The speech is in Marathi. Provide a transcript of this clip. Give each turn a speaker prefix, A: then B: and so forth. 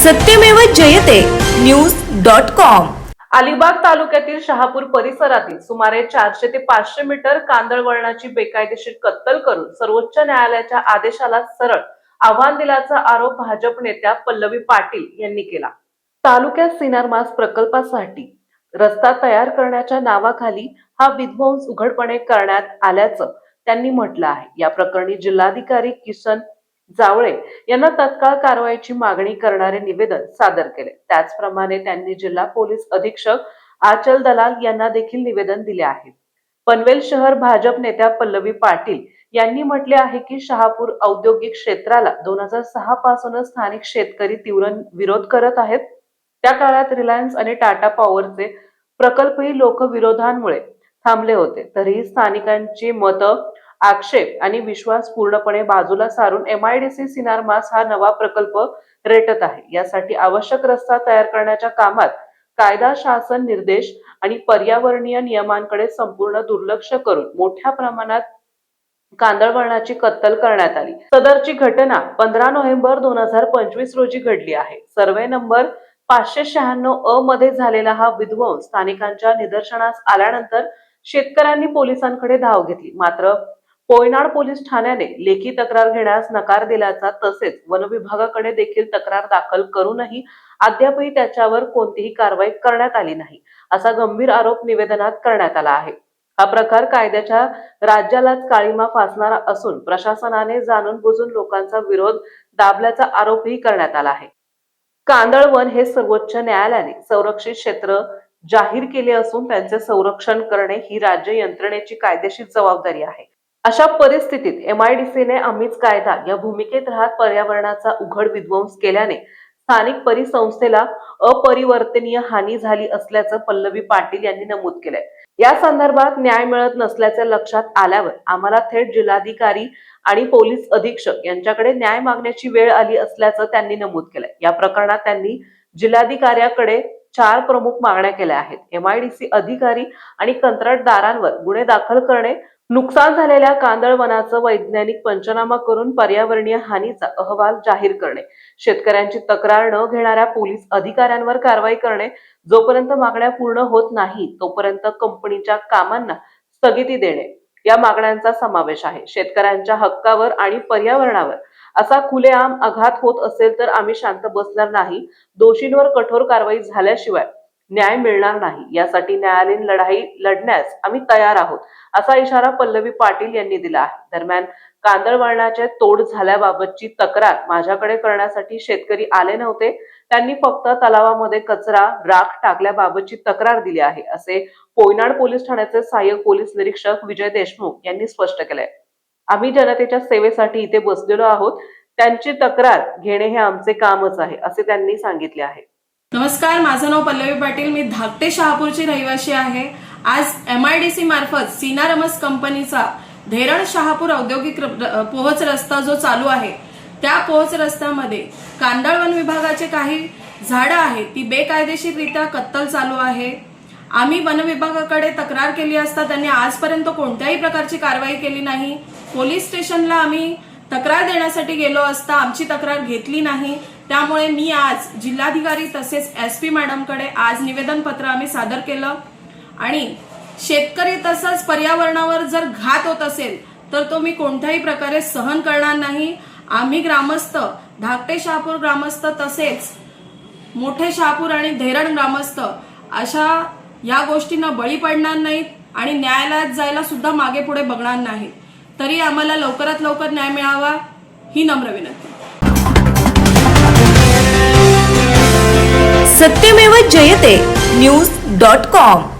A: सत्यमेव जयते न्यूज.com।
B: अलिबाग तालुक्यातील शहापूर परिसरातील सुमारे 400 ते 500 मीटर कांदळ वळणाची बेकायदेशीर कत्तल करून सर्वोच्च न्यायालयाच्या आदेशाला सरळ आव्हान दिल्याचा आरोप भाजप नेत्या पल्लवी पाटील यांनी केला। तालुक्यात सिनार मास प्रकल्पासाठी रस्ता तयार करण्याच्या नावाखाली हा विध्वंस उघडपणे करण्यात आल्याचं त्यांनी म्हटलं आहे। या प्रकरणी जिल्हाधिकारी किसन जावळे यांना तत्काळ कारवाईची मागणी करणारे निवेदन सादर केले। त्याचप्रमाणे त्यांनी जिल्हा पोलीस अधीक्षक आचल दलाल यांना देखील निवेदन दिले आहे। पनवेल शहर भाजप नेत्या पल्लवी पाटील यांनी म्हटले आहे की शहापूर औद्योगिक क्षेत्राला 2006 पासूनच स्थानिक शेतकरी तीव्र विरोध करत आहेत। त्या काळात रिलायन्स आणि टाटा पॉवरचे प्रकल्पही लोकविरोधांमुळे थांबले होते, तरीही स्थानिकांची मतं, आक्षेप आणि विश्वास पूर्णपणे बाजूला सारून MIDC सिनार मास हा नवा प्रकल्प रेटत आहे। यासाठी आवश्यक रस्ता तयार करण्याच्या कामात कायदा, शासन निर्देश आणि पर्यावरणीय नियमांकडे संपूर्ण दुर्लक्ष करून मोठ्या प्रमाणात कांदळ वळणाची कत्तल करण्यात आली। सदरची घटना 15 नोव्हेंबर 2025 रोजी घडली आहे। सर्वे नंबर 596 अ मध्ये झालेला हा विध्वंस स्थानिकांच्या निदर्शनास आल्यानंतर शेतकऱ्यांनी पोलिसांकडे धाव घेतली। मात्र पोयनाड पोलीस ठाण्याने लेखी तक्रार घेण्यास नकार दिल्याचा, तसेच वन विभागाकडे देखील तक्रार दाखल करूनही अद्यापही त्याच्यावर कोणतीही कारवाई करण्यात आली नाही, असा गंभीर आरोप निवेदनात करण्यात आला आहे। हा प्रकार कायद्याच्या राज्यालाच काळीमा फासणारा असून प्रशासनाने जाणून बुजून लोकांचा विरोध दाबल्याचा आरोपही करण्यात आला आहे। कांदळवन हे सर्वोच्च न्यायालयाने संरक्षित क्षेत्र जाहीर केले असून त्यांचे संरक्षण करणे ही राज्य यंत्रणेची कायदेशीर जबाबदारी आहे। अशा परिस्थितीत MIDCने आम्हीच कायदा या भूमिकेत राहत पर्यावरणाचा उघड विध्वंस केल्याने स्थानिक परिसंस्थेला अपरिवर्तनीय हानी झाली असल्याचं पल्लवी पाटील यांनी नमूद केलंय। या संदर्भात न्याय मिळत नसल्याचे लक्षात आल्यावर आम्हाला थेट जिल्हाधिकारी आणि पोलीस अधीक्षक यांच्याकडे न्याय मागण्याची वेळ आली असल्याचं त्यांनी नमूद केलंय। या प्रकरणात त्यांनी जिल्हाधिकाऱ्याकडे 4 प्रमुख मागण्या केल्या आहेत। MIDC अधिकारी आणि कंत्राटदारांवर गुन्हे दाखल करणे, नुकसान झालेल्या कांदळ वनाचं वैज्ञानिक पंचनामा करून पर्यावरणीय हानीचा अहवाल जाहीर करणे, शेतकऱ्यांची तक्रार न घेणाऱ्या पोलीस अधिकाऱ्यांवर कारवाई करणे, जोपर्यंत मागण्या पूर्ण होत नाही तोपर्यंत कंपनीच्या कामांना स्थगिती देणे या मागण्यांचा समावेश आहे। शेतकऱ्यांच्या हक्कावर आणि पर्यावरणावर असा खुलेआम आघात होत असेल तर आम्ही शांत बसणार नाही। दोषींवर कठोर कारवाई झाल्याशिवाय न्याय मिळणार नाही। यासाठी न्यायालयीन लढाई लढण्यास आम्ही तयार आहोत, असा इशारा पल्लवी पाटील यांनी दिला आहे। दरम्यान कांदळ वळणाचे तोड झाल्याबाबतची तक्रार माझ्याकडे करण्यासाठी शेतकरी आले नव्हते, त्यांनी फक्त तलावामध्ये कचरा, राख टाकल्याबाबतची तक्रार दिली आहे, असे पोयनाड पोलीस ठाण्याचे सहाय्यक पोलीस निरीक्षक विजय देशमुख यांनी स्पष्ट केलंय। आम्ही जनतेच्या सेवेसाठी इथे बसलेलो आहोत, त्यांची तक्रार घेणे हे आमचे कामच आहे, असे त्यांनी सांगितले आहे।
C: नमस्कार, माझं नाव पल्लवी पाटील, मी धाकटे शहापूरची रहिवासी आहे। आज MIDC मार्फत सिनारमस कंपनीचा धेरण शहापूर औद्योगिक पोहोच रस्ता जो चालू आहे, त्या पोहोच रस्त्यामध्ये कांदळवन विभागाचे काही झाडं आहेत ती बेकायदेशीररित्या कत्तल चालू आहे। आम्ही वन विभागाकडे तक्रार केली असता त्यांनी आजपर्यंत कोणत्याही प्रकारची कारवाई केली नाही। पोलीस स्टेशनला आम्ही तक्रार देण्यासाठी गेलो असता आमची तक्रार घेतली नाही। त्यामुळे मी आज जिल्हाधिकारी तसेच SP मॅडमकडे आज निवेदन पत्र आम्ही सादर केलं आणि शेतकरी तसंच पर्यावरणावर जर घात होत असेल तर तो मी कोणत्याही प्रकारे सहन करणार नाही। आम्ही ग्रामस्थ, धाकटे शहापूर ग्रामस्थ तसेच मोठे शहापूर आणि धेरण ग्रामस्थ अशा या गोष्टींना बळी पडणार नाहीत आणि न्यायालयात जायला सुद्धा मागे पुढे बघणार नाहीत। तरी आम्हाला लवकरात लवकर न्याय मिळावा ही नम्र विनंती।
A: सत्यमेव जयते न्यूज.com।